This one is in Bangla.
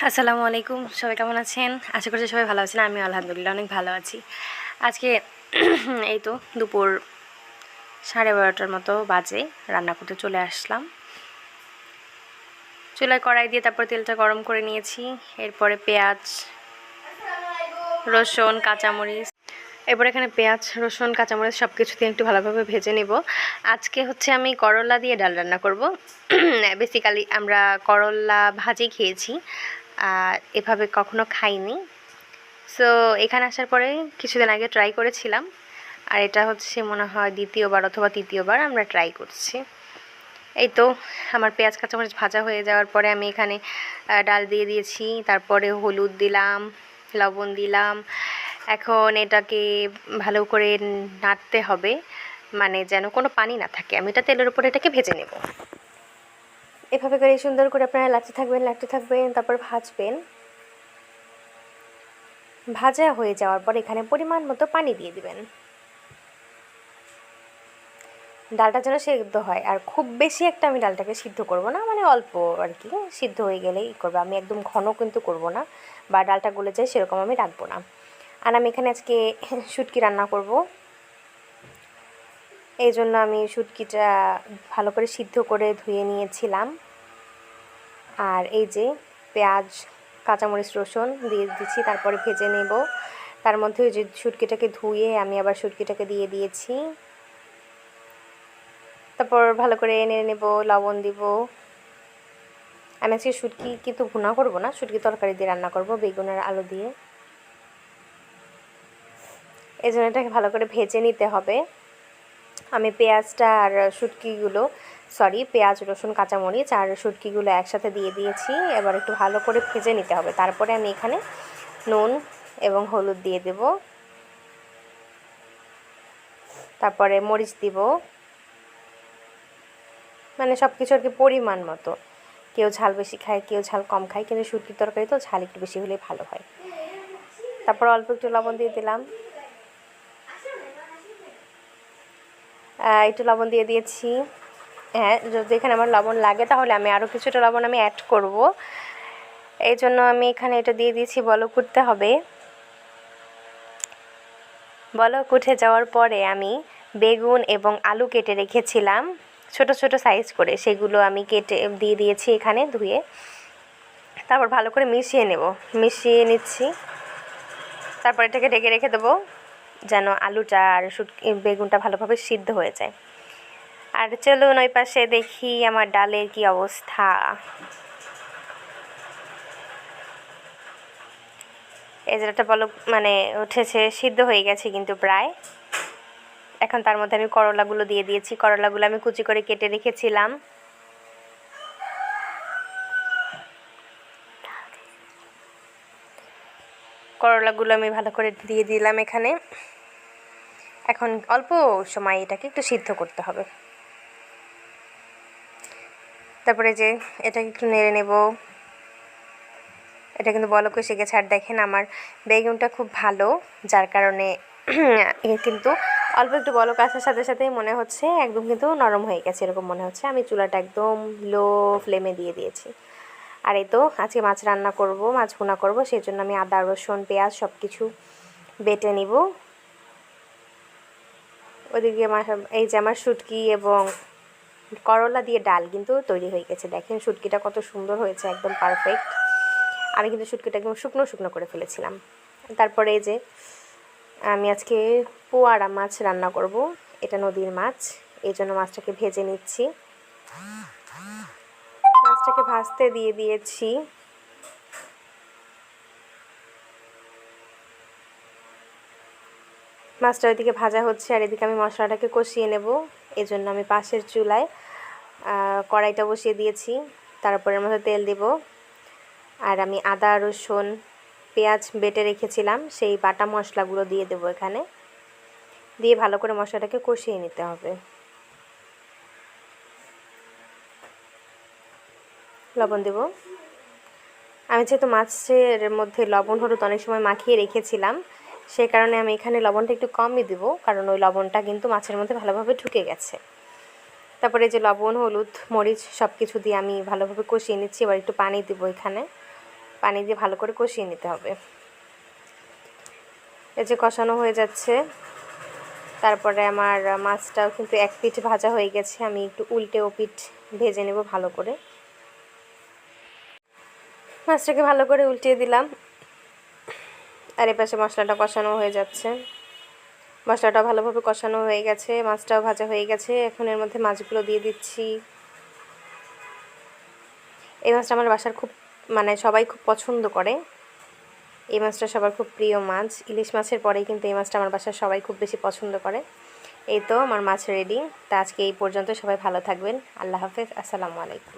আসসালামু আলাইকুম, সবাই কেমন আছেন? আশা করছি সবাই ভালো আছেন। আমি আলহামদুলিল্লাহ অনেক ভালো আছি। আজকে এই তো দুপুর 12:30টার মতো বাজে, রান্না করতে চলে আসলাম। চুলায় কড়াই দিয়ে তারপর তেলটা গরম করে নিয়েছি। এরপরে পেঁয়াজ, রসুন, কাঁচামরিচ, এরপর এখানে পেঁয়াজ, রসুন, কাঁচামরিচ সব কিছু দিয়ে একটু ভালোভাবে ভেজে নেব। আজকে হচ্ছে আমি করলা দিয়ে ডাল রান্না করব। বেসিক্যালি আমরা করলা ভাজি খেয়েছি, এভাবে কখনো খাইনি। সো এখানে আসার পরে কিছুদিন আগে ট্রাই করেছিলাম, আর এটা হচ্ছে মনে হয় দ্বিতীয়বার অথবা তৃতীয়বার আমরা ট্রাই করছি। এই তো আমার পেঁয়াজ কাঁচামরিচ ভাজা হয়ে যাওয়ার পরে আমি এখানে ডাল দিয়ে দিয়েছি, তারপরে হলুদ দিলাম, লবণ দিলাম। এখন এটাকে ভালো করে নাড়তে হবে, মানে যেন কোনো পানি না থাকে। আমি এটা তেলের উপরে এটাকে ভেজে নেব। এভাবে করে সুন্দর করে আপনারা লাড়তে থাকবেন, তারপর ভাজবেন। ভাজা হয়ে যাওয়ার পর এখানে পরিমাণ মতো পানি দিয়ে দিবেন, ডালটা যেন সেদ্ধ হয়। আর খুব বেশি একটা আমি ডালটাকে সিদ্ধ করব না, মানে অল্প আর কি, সিদ্ধ হয়ে গেলেই করবো। আমি একদম ঘন কিন্তু করব না, বা ডালটা গলে যায় সেরকম আমি রাখবো না। আর আমি এখানে আজকে শুটকি রান্না করব, এই জন্য আমি শুটকিটা ভালো করে সিদ্ধ করে ধুয়ে নিয়েছিলাম। আর এই যে পেঁয়াজ, কাঁচামরিচ, রসুন দিয়ে দিচ্ছি, তারপরে ভেজে নেব। তার মধ্যে ওই যে শুটকিটাকে ধুয়ে আমি আবার শুটকিটাকে দিয়ে দিয়েছি। তারপর ভালো করে নেড়ে নেব, লবণ দিব। আমি আজকে শুটকি কিন্তু ভুনা করব না, শুটকি তরকারি দিয়ে রান্না করব, বেগুন আর আলু দিয়ে। এই জন্য এটাকে ভালো করে ভেজে নিতে হবে। আমি পেঁয়াজটা আর শুটকিগুলো, পেঁয়াজ, রসুন, কাঁচামরিচ আর শুটকিগুলো একসাথে দিয়ে দিয়েছি। এবার একটু ভালো করে ভেজে নিতে হবে। তারপরে আমি এখানে নুন এবং হলুদ দিয়ে দেব, তারপরে মরিচ দিব, মানে সব কিছু আর কি পরিমাণ মতো। কেউ ঝাল বেশি খায়, কেউ ঝাল কম খায়, কিন্তু শুটকির তরকারি তো ঝাল একটু বেশি হলেই ভালো হয়। তারপর অল্প একটু লবণ দিয়ে দিলাম, একটু লবণ দিয়ে দিয়েছি। হ্যাঁ, যদি এখানে আমার লবণ লাগে তাহলে আমি আরও কিছুটা লবণ আমি অ্যাড করব। এই জন্য আমি এখানে এটা দিয়ে দিয়েছি। বলক উঠতে হবে। বলক উঠে যাওয়ার পরে আমি বেগুন এবং আলু কেটে রেখেছিলাম ছোট ছোট সাইজ করে, সেগুলো আমি কেটে দিয়ে দিয়েছি এখানে ধুয়ে। তারপর ভালো করে মিশিয়ে নিচ্ছি। তারপর এটাকে ঢেকে রেখে দেবো যেন আলুটা আর বেগুনটা ভালোভাবে সিদ্ধ হয়ে যায়। আর চলুন ওই পাশে দেখি আমার ডালের কি অবস্থা। এই যেটা বলক মানে উঠেছে, সিদ্ধ হয়ে গেছে কিন্তু প্রায়। এখন তার মধ্যে আমি করলাগুলো দিয়ে দিয়েছি। করলাগুলো আমি কুচি করে কেটে রেখেছিলাম। করলাগুলো আমি ভালো করে দিয়ে দিলাম এখানে। এখন অল্প সময় এটাকে একটু সিদ্ধ করতে হবে। তারপরে যে এটাকে একটু নেড়ে নেব। এটা কিন্তু বলক এসে গেছে। আর দেখেন আমার বেগুনটা খুব ভালো, যার কারণে কিন্তু অল্প একটু বলক আসার সাথে সাথেই মনে হচ্ছে একদম কিন্তু নরম হয়ে গেছে, এরকম মনে হচ্ছে। আমি চুলাটা একদম লো ফ্লেমে দিয়ে দিয়েছি। আর এই তো আজকে মাছ রান্না করব, মাছ ভুনা করব, সেই জন্য আমি আদা, রসুন, পেঁয়াজ সব কিছু বেটে নিব। ওইদিকে এই যে আমার শুটকি এবং করলা দিয়ে ডাল কিন্তু তৈরি হয়ে গেছে। দেখেন শুটকিটা কত সুন্দর হয়েছে, একদম পারফেক্ট। আমি কিন্তু শুটকিটা একদম শুকনো শুকনো করে ফেলেছিলাম। তারপরে এই যে আমি আজকে পোয়াড়া মাছ রান্না করব, এটা নদীর মাছ, এই জন্য মাছটাকে ভেজে নিচ্ছি। মাছটাকে ভাজতে দিয়ে দিয়েছি। মাছটা ওইদিকে ভাজা হচ্ছে, আর এদিকে আমি মশলাটাকে কষিয়ে নেব। এই জন্য আমি পাশের চুলায় কড়াইটা বসিয়ে দিয়েছি। তারপরে এর মধ্যে তেল দেব, আর আমি আদা, রসুন, পেঁয়াজ বেটে রেখেছিলাম সেই বাটা মশলাগুলো দিয়ে দেবো এখানে। দিয়ে ভালো করে মশলাটাকে কষিয়ে নিতে হবে। লবণ দেব। আমি যেহেতু মাছের মধ্যে লবণ হলুদ অনেক সময় মাখিয়ে রেখেছিলাম, সেই কারণে আমি এখানে লবণটা একটু কমই দেবো, কারণ ওই লবণটা কিন্তু মাছের মধ্যে ভালোভাবে ঢুকে গেছে। তারপরে যে লবণ, হলুদ, মরিচ সব কিছু দিয়ে আমি ভালোভাবে কষিয়ে নিচ্ছি। এবার একটু পানি দেবো এখানে। পানি দিয়ে ভালো করে কষিয়ে নিতে হবে। এই যে কষানো হয়ে যাচ্ছে, তারপরে আমার মাছটাও কিন্তু এক পিঠ ভাজা হয়ে গেছে, আমি একটু উল্টে ও পিঠ ভেজে নেব ভালো করে। মাছটাকে ভালো করে উল্টিয়ে দিলাম, আর এপাশে মশলাটা কষানো হয়ে যাচ্ছে। মশলাটা ভালোভাবে কষানো হয়ে গেছে, মাছটাও ভাজা হয়ে গেছে। এখন এর মধ্যে মাছগুলো দিয়ে দিচ্ছি। এই মাছটা আমার বাসার খুব সবাই খুব পছন্দ করে। এই মাছটা সবার খুব প্রিয় মাছ, ইলিশ মাছের পরেই কিন্তু এই মাছটা আমার বাসার সবাই খুব বেশি পছন্দ করে। এই তো আমার মাছ রেডি। তা আজকে এই পর্যন্ত, সবাই ভালো থাকবেন। আল্লাহ হাফেজ, আসসালামু আলাইকুম।